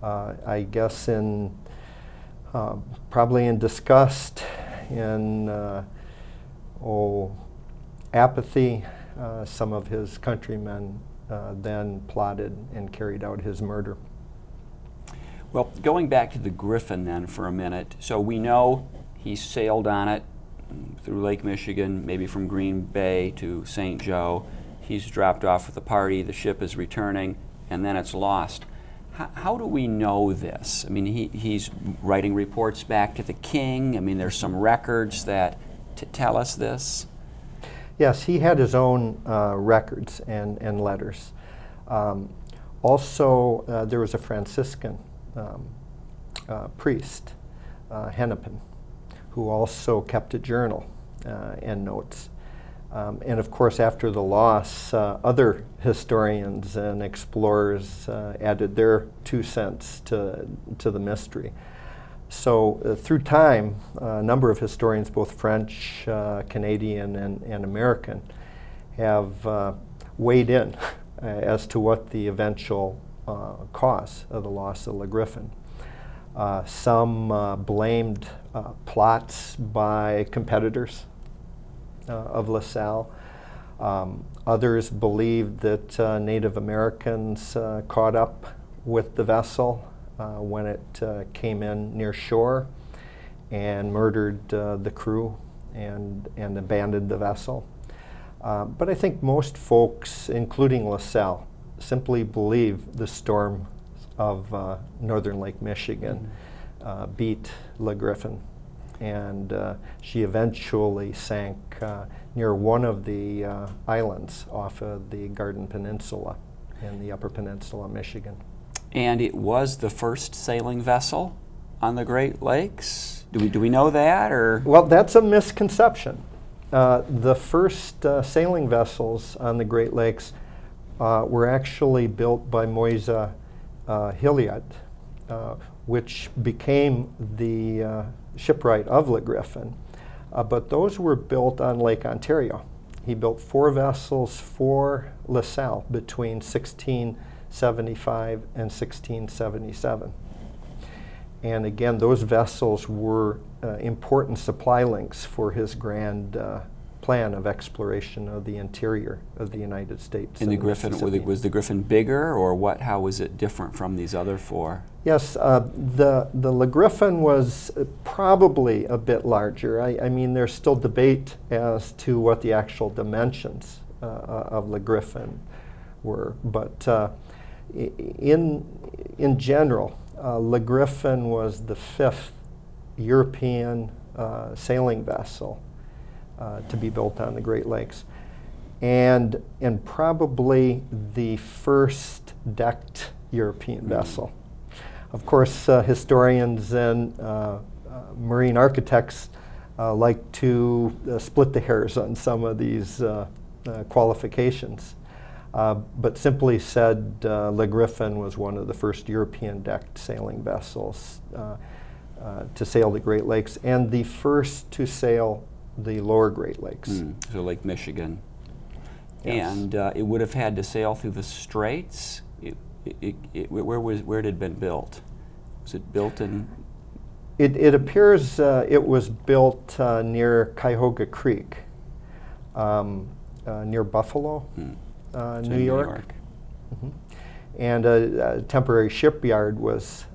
I guess in probably in disgust, in apathy, some of his countrymen then plotted and carried out his murder. Well, going back to the Griffin then for a minute, so we know he sailed on it through Lake Michigan, maybe from Green Bay to St. Joe. He's dropped off with the party, the ship is returning, and then it's lost. How do we know this? I mean, he's writing reports back to the king. I mean, there's some records that tell us this. Yes, he had his own records and letters. Also, there was a Franciscan priest, Hennepin, who also kept a journal and notes. And of course, after the loss, other historians and explorers added their 2 cents to the mystery. So through time, a number of historians, both French, Canadian, and American, have weighed in as to what the eventual cause of the loss of the Griffin. Some blamed plots by competitors of LaSalle. Others believed that Native Americans caught up with the vessel when it came in near shore and murdered the crew and abandoned the vessel. But I think most folks, including LaSalle, simply believe the storm of northern Lake Michigan beat the Griffin, and she eventually sank near one of the islands off of the Garden Peninsula in the Upper Peninsula, Michigan. And it was the first sailing vessel on the Great Lakes? Do we know that, or? Well, that's a misconception. The first sailing vessels on the Great Lakes were actually built by Moise Hilliard, which became the shipwright of the Griffin. But those were built on Lake Ontario. He built 4 vessels for LaSalle between 1675 and 1677. And again, those vessels were important supply links for his grand plan of exploration of the interior of the United States. And the Griffin, was the Griffin bigger, or what? How was it different from these other 4? Yes, the Griffin was probably a bit larger. I mean, there's still debate as to what the actual dimensions of the Griffin were, but in general, the Griffin was the 5th European sailing vessel to be built on the Great Lakes, and probably the first decked European vessel. Of course, historians and marine architects like to split the hairs on some of these qualifications. But simply said, the Griffin was one of the first European decked sailing vessels to sail the Great Lakes, and the first to sail the lower Great Lakes. So Lake Michigan. Yes. And it would have had to sail through the straits. Where did it been built? Was it built in? It appears it was built near Cuyahoga Creek, near Buffalo, New York. And a temporary shipyard was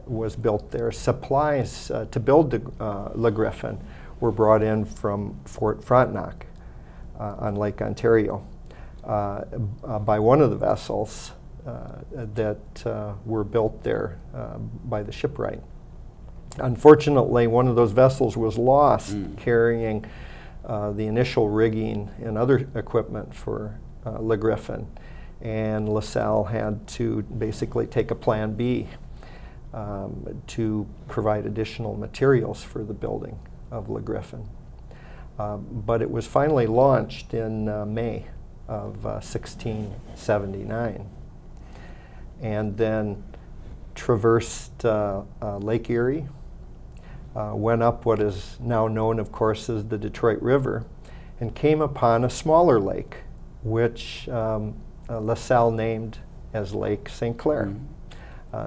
built there. Supplies to build the Griffin were brought in from Fort Frontenac on Lake Ontario by one of the vessels that were built there by the shipwright. Unfortunately, one of those vessels was lost carrying the initial rigging and other equipment for the Griffin, and LaSalle had to basically take a plan B to provide additional materials for the building of the Griffin. But it was finally launched in May of 1679, and then traversed Lake Erie, went up what is now known, of course, as the Detroit River, and came upon a smaller lake, which LaSalle named as Lake St. Clair.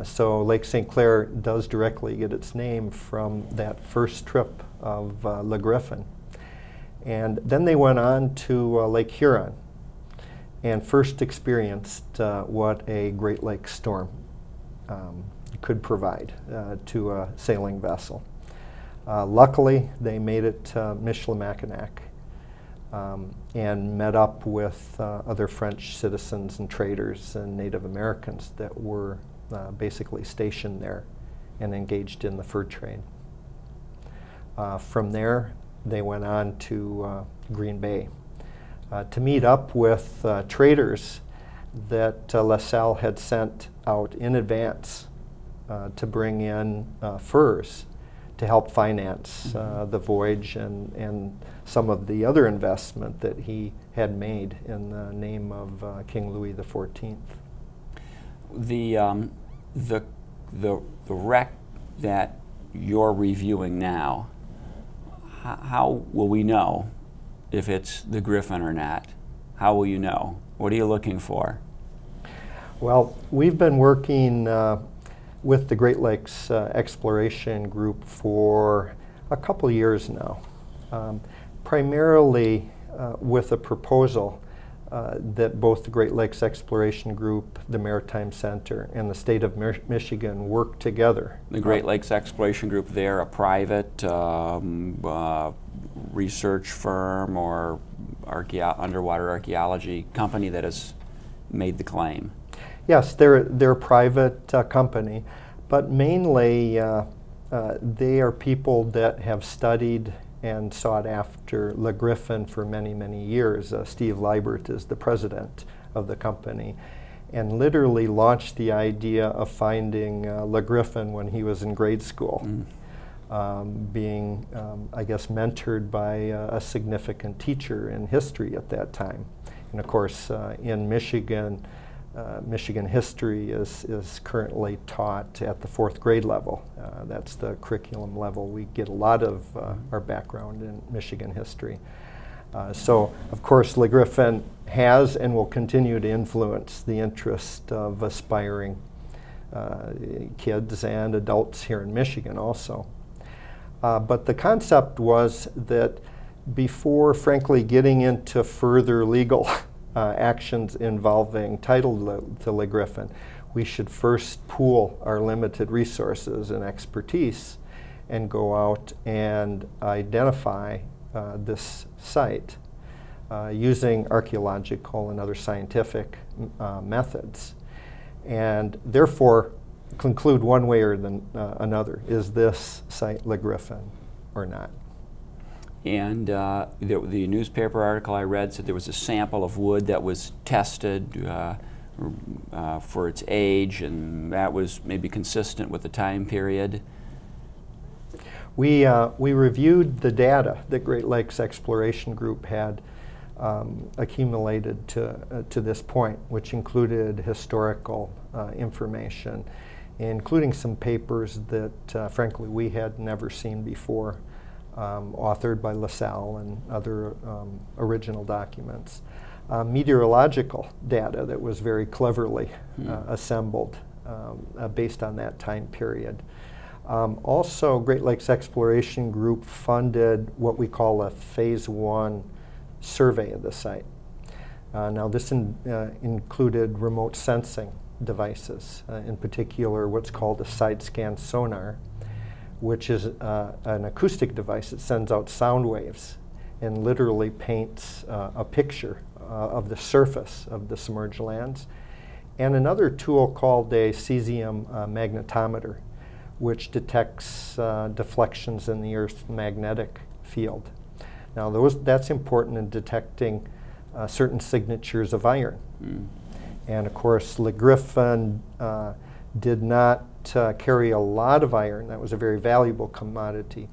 So Lake St. Clair does directly get its name from that first trip of Le Griffin. And then they went on to Lake Huron and first experienced what a Great Lakes storm could provide to a sailing vessel. Luckily, they made it to Michilimackinac and met up with other French citizens and traders and Native Americans that were basically stationed there and engaged in the fur trade. From there, they went on to Green Bay to meet up with traders that LaSalle had sent out in advance to bring in furs to help finance the voyage and some of the other investment that he had made in the name of King Louis XIV. The wreck that you're reviewing now, how will we know if it's the Griffin or not? How will you know? What are you looking for? Well, we've been working with the Great Lakes Exploration Group for a couple years now, primarily with a proposal that both the Great Lakes Exploration Group, the Maritime Center, and the state of Michigan work together. The Great Lakes Exploration Group, they're a private research firm or underwater archaeology company that has made the claim. Yes, they're a private company, but mainly they are people that have studied and sought after Le Griffin for many, many years. Steve Liebert is the president of the company and literally launched the idea of finding Le Griffin when he was in grade school, being, I guess, mentored by a significant teacher in history at that time. And of course, in Michigan, Michigan history is currently taught at the 4th grade level. That's the curriculum level. We get a lot of our background in Michigan history. So, of course, Le Griffin has and will continue to influence the interest of aspiring kids and adults here in Michigan also. But the concept was that before, frankly, getting into further legal actions involving title to Le Griffin, we should first pool our limited resources and expertise and go out and identify this site using archaeological and other scientific methods, and therefore conclude one way or another. Is this site Le Griffin or not? And the newspaper article I read said there was a sample of wood that was tested for its age, and that was maybe consistent with the time period. We reviewed the data that Great Lakes Exploration Group had accumulated to this point, which included historical information, including some papers that, frankly, we had never seen before, authored by LaSalle and other original documents. Meteorological data that was very cleverly assembled based on that time period. Also, Great Lakes Exploration Group funded what we call a Phase 1 survey of the site. Now this included remote sensing devices, in particular what's called a side scan sonar, which is an acoustic device that sends out sound waves and literally paints a picture of the surface of the submerged lands. And another tool called a cesium magnetometer, which detects deflections in the Earth's magnetic field. Now that's important in detecting certain signatures of iron. And of course, Le Griffin did not carry a lot of iron. That was a very valuable commodity.